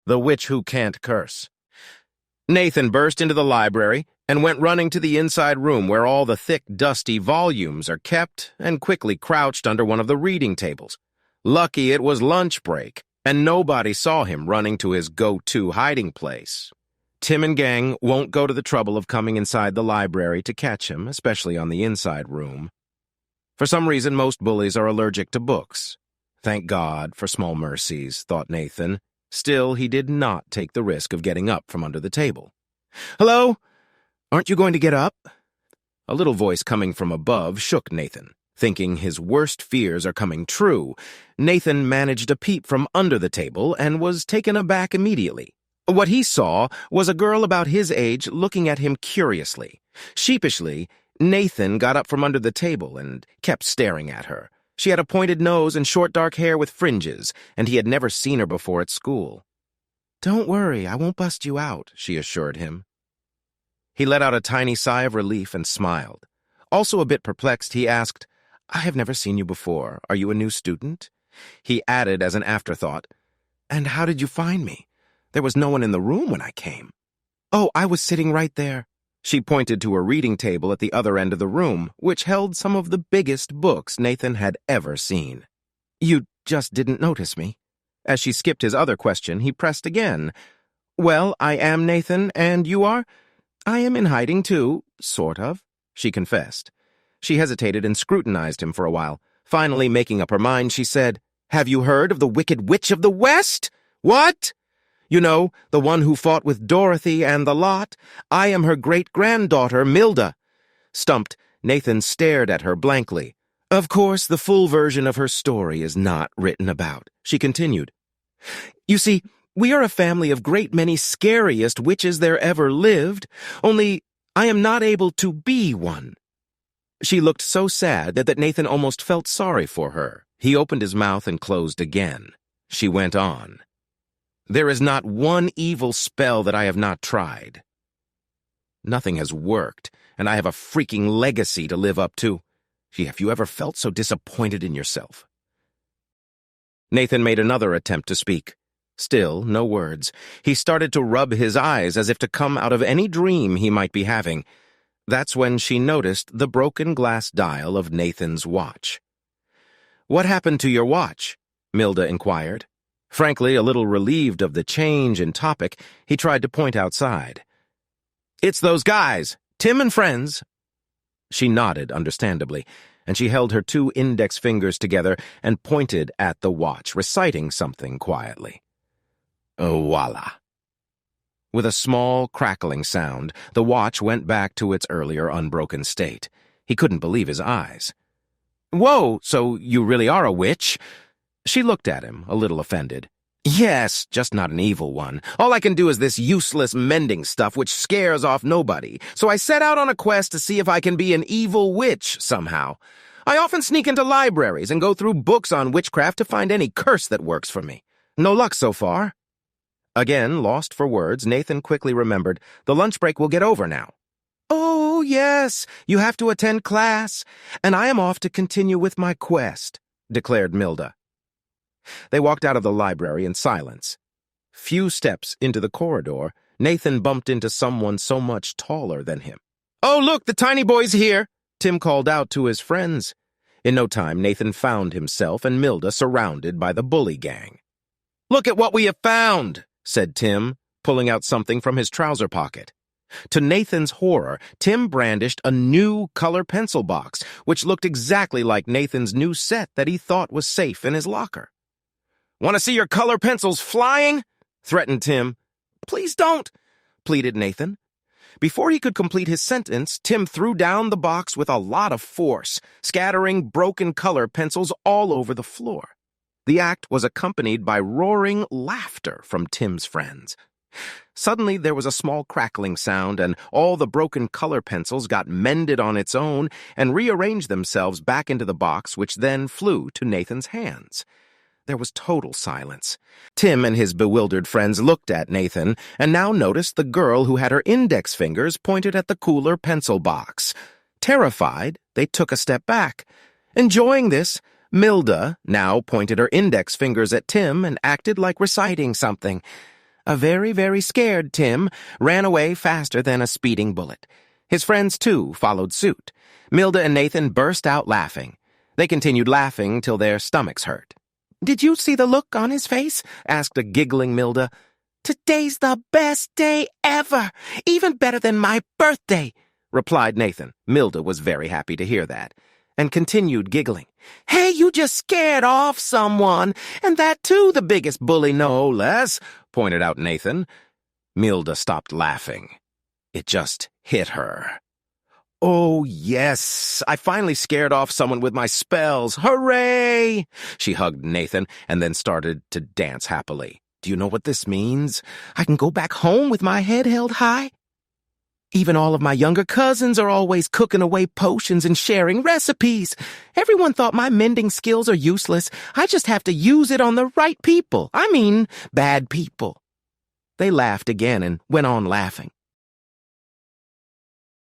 The Witch Who Can't Curse. Nathan burst into the library and went running to the inside room where all the thick, dusty volumes are kept and quickly crouched under one of the reading tables. Lucky it was lunch break, and nobody saw him running to his go-to hiding place. Tim and gang won't go to the trouble of coming inside the library to catch him, especially on the inside room. For some reason, most bullies are allergic to books. Thank God for small mercies, thought Nathan. Still, he did not take the risk of getting up from under the table. "Hello? Aren't you going to get up?" A little voice coming from above shook Nathan. Thinking his worst fears are coming true, Nathan managed a peep from under the table and was taken aback immediately. What he saw was a girl about his age looking at him curiously. Sheepishly, Nathan got up from under the table and kept staring at her. She had a pointed nose and short dark hair with fringes, and he had never seen her before at school. "Don't worry, I won't bust you out," she assured him. He let out a tiny sigh of relief and smiled. Also a bit perplexed, he asked, "I have never seen you before. Are you a new student?" He added as an afterthought, "And how did you find me? There was no one in the room when I came." "Oh, I was sitting right there." She pointed to a reading table at the other end of the room, which held some of the biggest books Nathan had ever seen. "You just didn't notice me." As she skipped his other question, he pressed again. "Well, I am Nathan, and you are?" "I am in hiding too, sort of," she confessed. She hesitated and scrutinized him for a while. Finally, making up her mind, she said, "Have you heard of the Wicked Witch of the West?" "What?" "You know, the one who fought with Dorothy and the lot. I am her great-granddaughter, Milda." Stumped, Nathan stared at her blankly. "Of course, the full version of her story is not written about," she continued. "You see, we are a family of great many scariest witches there ever lived, only I am not able to be one." She looked so sad that Nathan almost felt sorry for her. He opened his mouth and closed again. She went on. "There is not one evil spell that I have not tried. Nothing has worked, and I have a freaking legacy to live up to. Gee, have you ever felt so disappointed in yourself?" Nathan made another attempt to speak. Still, no words. He started to rub his eyes as if to come out of any dream he might be having. That's when she noticed the broken glass dial of Nathan's watch. "What happened to your watch?" Milda inquired. Frankly, a little relieved of the change in topic, he tried to point outside. "It's those guys, Tim and friends." She nodded understandably, and she held her two index fingers together and pointed at the watch, reciting something quietly. Voila. With a small, crackling sound, the watch went back to its earlier unbroken state. He couldn't believe his eyes. "Whoa, so you really are a witch?" She looked at him, a little offended. "Yes, just not an evil one. All I can do is this useless mending stuff which scares off nobody. So I set out on a quest to see if I can be an evil witch somehow. I often sneak into libraries and go through books on witchcraft to find any curse that works for me. No luck so far." Again, lost for words, Nathan quickly remembered, "The lunch break will get over now." "Oh, yes, you have to attend class, and I am off to continue with my quest," declared Milda. They walked out of the library in silence. Few steps into the corridor, Nathan bumped into someone so much taller than him. "Oh, look, the tiny boy's here," Tim called out to his friends. In no time, Nathan found himself and Milda surrounded by the bully gang. "Look at what we have found," said Tim, pulling out something from his trouser pocket. To Nathan's horror, Tim brandished a new color pencil box, which looked exactly like Nathan's new set that he thought was safe in his locker. "Want to see your color pencils flying?" threatened Tim. "Please don't," pleaded Nathan. Before he could complete his sentence, Tim threw down the box with a lot of force, scattering broken color pencils all over the floor. The act was accompanied by roaring laughter from Tim's friends. Suddenly, there was a small crackling sound, and all the broken color pencils got mended on its own and rearranged themselves back into the box, which then flew to Nathan's hands. There was total silence. Tim and his bewildered friends looked at Nathan and now noticed the girl who had her index fingers pointed at the cooler pencil box. Terrified, they took a step back. Enjoying this, Milda now pointed her index fingers at Tim and acted like reciting something. A very, very scared Tim ran away faster than a speeding bullet. His friends, too, followed suit. Milda and Nathan burst out laughing. They continued laughing till their stomachs hurt. "Did you see the look on his face?" asked a giggling Milda. "Today's the best day ever, even better than my birthday," replied Nathan. Milda was very happy to hear that, and continued giggling. "Hey, you just scared off someone, and that too the biggest bully no less," pointed out Nathan. Milda stopped laughing. It just hit her. "Oh, yes, I finally scared off someone with my spells. Hooray!" She hugged Nathan and then started to dance happily. "Do you know what this means? I can go back home with my head held high. Even all of my younger cousins are always cooking away potions and sharing recipes. Everyone thought my mending skills are useless. I just have to use it on the right people. I mean, bad people." They laughed again and went on laughing.